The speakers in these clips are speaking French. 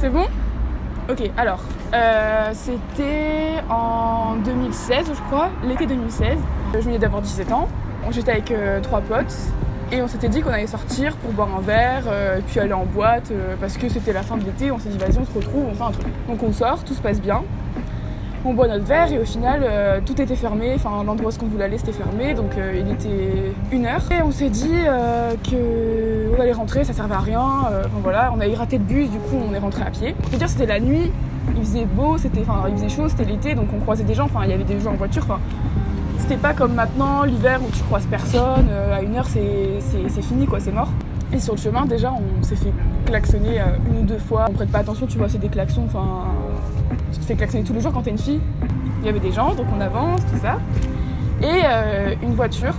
C'est bon? Ok, alors, c'était en 2016, je crois, l'été 2016. Je venais d'avoir 17 ans. J'étais avec 3 potes et on s'était dit qu'on allait sortir pour boire un verre et puis aller en boîte parce que c'était la fin de l'été. On s'est dit, vas-y, on se retrouve, on fait un truc. Donc on sort, tout se passe bien. On boit notre verre et au final, tout était fermé. Enfin, l'endroit où on voulait aller, c'était fermé. Donc il était 1h. Et on s'est dit qu'on allait rentrer, ça servait à rien. Enfin, voilà, on a raté le bus, du coup, on est rentré à pied. Je veux dire, c'était la nuit, il faisait beau, il faisait chaud, c'était l'été, donc on croisait des gens. Enfin, il y avait des gens en voiture. Enfin, c'était pas comme maintenant, l'hiver, où tu croises personne. À 1h, c'est fini, quoi, c'est mort. Et sur le chemin, déjà, on s'est fait klaxonner 1 ou 2 fois. On prête pas attention, tu vois, c'est des klaxons. Enfin, tu te fais klaxonner tous les jours quand t'es une fille. Il y avait des gens, donc on avance, tout ça. Et une voiture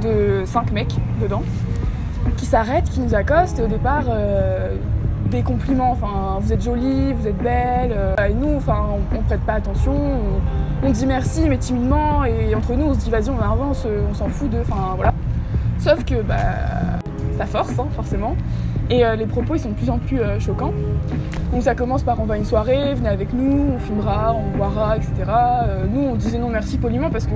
de 5 mecs dedans qui s'arrête, qui nous accoste. Et au départ, des compliments. Enfin, vous êtes jolie, vous êtes belle. Et nous, enfin, on prête pas attention. On dit merci, mais timidement. Et entre nous, on se dit vas-y, on avance, on s'en fout d'eux. Enfin, voilà. Sauf que, ça force, hein, forcément. Et les propos, ils sont de plus en plus choquants. Donc ça commence par on va à une soirée, venez avec nous, on filmera, on boira, etc. Nous, on disait non merci poliment parce que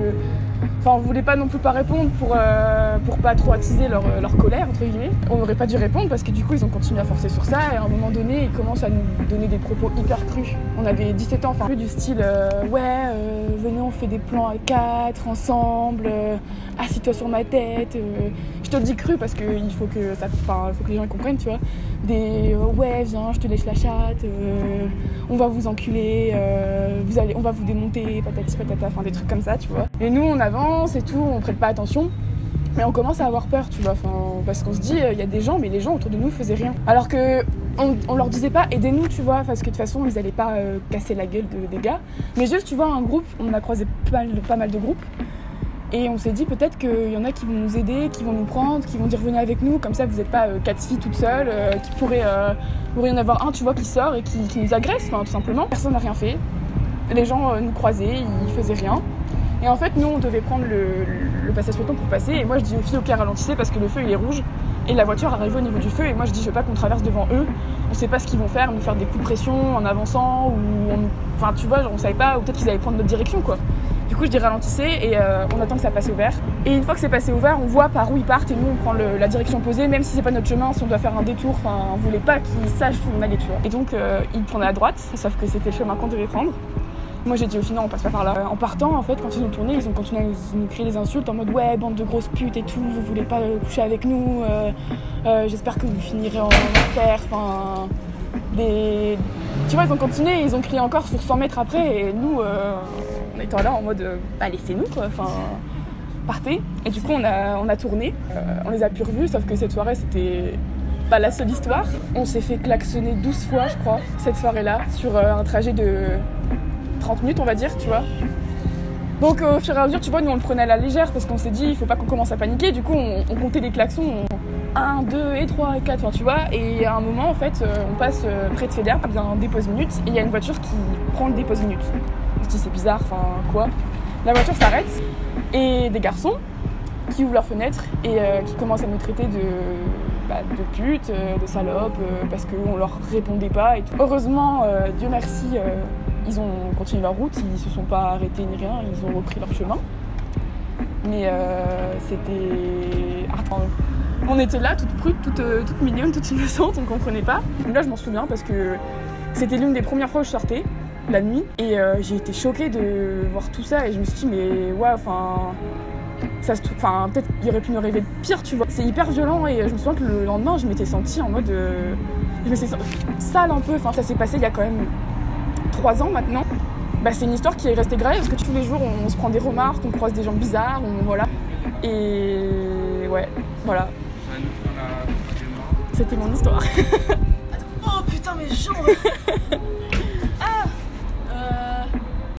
on voulait pas non plus pas répondre pour pas trop attiser leur colère, entre guillemets. On n'aurait pas dû répondre parce que du coup, ils ont continué à forcer sur ça et à un moment donné, ils commencent à nous donner des propos hyper crus. On avait 17 ans, enfin, du style venez, on fait des plans à 4 ensemble, assis-toi sur ma tête. Je te le dis cru parce qu'il faut que les gens comprennent, tu vois. Ouais, viens, je te lèche la chatte, on va vous enculer, on va vous démonter, patati patata, enfin des trucs comme ça, tu vois. Et nous, on avance et tout, on prête pas attention, mais on commence à avoir peur, tu vois, parce qu'on se dit, il y a des gens, mais les gens autour de nous faisaient rien. Alors que on leur disait pas, aidez-nous, tu vois, parce que de toute façon, ils allaient pas casser la gueule des gars, mais juste, tu vois, un groupe, on a croisé pas mal de groupes. Et on s'est dit peut-être qu'il y en a qui vont nous aider, qui vont nous prendre, qui vont dire venez avec nous, comme ça vous n'êtes pas 4 filles toutes seules, qui pourrait y en avoir un, tu vois, qui sort et qui nous agresse, tout simplement. Personne n'a rien fait. Les gens nous croisaient, ils faisaient rien. Et en fait, nous, on devait prendre le passage piéton pour passer. Et moi, je dis aux filles, ok, ralentissez parce que le feu, il est rouge. Et la voiture arrive au niveau du feu. Et moi, je dis, je veux pas qu'on traverse devant eux. On sait pas ce qu'ils vont faire, nous faire des coups de pression en avançant. Enfin, tu vois, on savait pas, ou peut-être qu'ils allaient prendre notre direction, quoi. Du coup, je dis ralentissez et on attend que ça passe au vert. Et une fois que c'est passé au vert, on voit par où ils partent et nous, on prend la direction opposée, même si c'est pas notre chemin, si on doit faire un détour. Enfin, on voulait pas qu'ils sachent où on allait, tu vois. Et donc, ils prenaient à droite, sauf que c'était le chemin qu'on devait prendre. Moi, j'ai dit au final, on passe pas par là. En partant, en fait, quand ils ont tourné, ils ont continué à nous crier des insultes en mode ouais, bande de grosses putes et tout, vous voulez pas coucher avec nous, j'espère que vous finirez en enfer. Enfin, tu vois, ils ont continué, ils ont crié encore sur 100 mètres après et nous, on était là en mode laissez-nous quoi, enfin partez. Et du coup on a tourné, on les a plus revus, sauf que cette soirée c'était pas la seule histoire. On s'est fait klaxonner 12 fois je crois cette soirée-là sur un trajet de 30 minutes on va dire, tu vois. Donc au fur et à mesure, tu vois, nous on le prenait à la légère parce qu'on s'est dit il faut pas qu'on commence à paniquer. Du coup on comptait les klaxons, 1, 2 et 3 et 4, enfin, tu vois. Et à un moment en fait on passe près de Feder, il y a un dépose-minute et il y a une voiture qui prend le dépose-minute. On se dit c'est bizarre, enfin quoi. La voiture s'arrête et des garçons qui ouvrent leurs fenêtres et qui commencent à nous traiter de putes, de salopes, parce qu'on leur répondait pas et tout. Heureusement, Dieu merci, ils ont continué leur route, ils se sont pas arrêtés ni rien, ils ont repris leur chemin. Mais c'était... on était là, toute prude, toute mignonne, toute innocente, on comprenait pas. Là je m'en souviens parce que c'était l'une des premières fois où je sortais, la nuit, et j'ai été choquée de voir tout ça et je me suis dit mais ouais, enfin peut-être il aurait pu nous arriver pire, tu vois. C'est hyper violent et je me souviens que le lendemain je m'étais sentie en mode je me suis sale un peu, enfin ça s'est passé il y a quand même 3 ans maintenant. C'est une histoire qui est restée gravée parce que tous les jours on se prend des remarques, on croise des gens bizarres, voilà. Et ouais, voilà. C'était mon histoire. Oh putain mes jambes.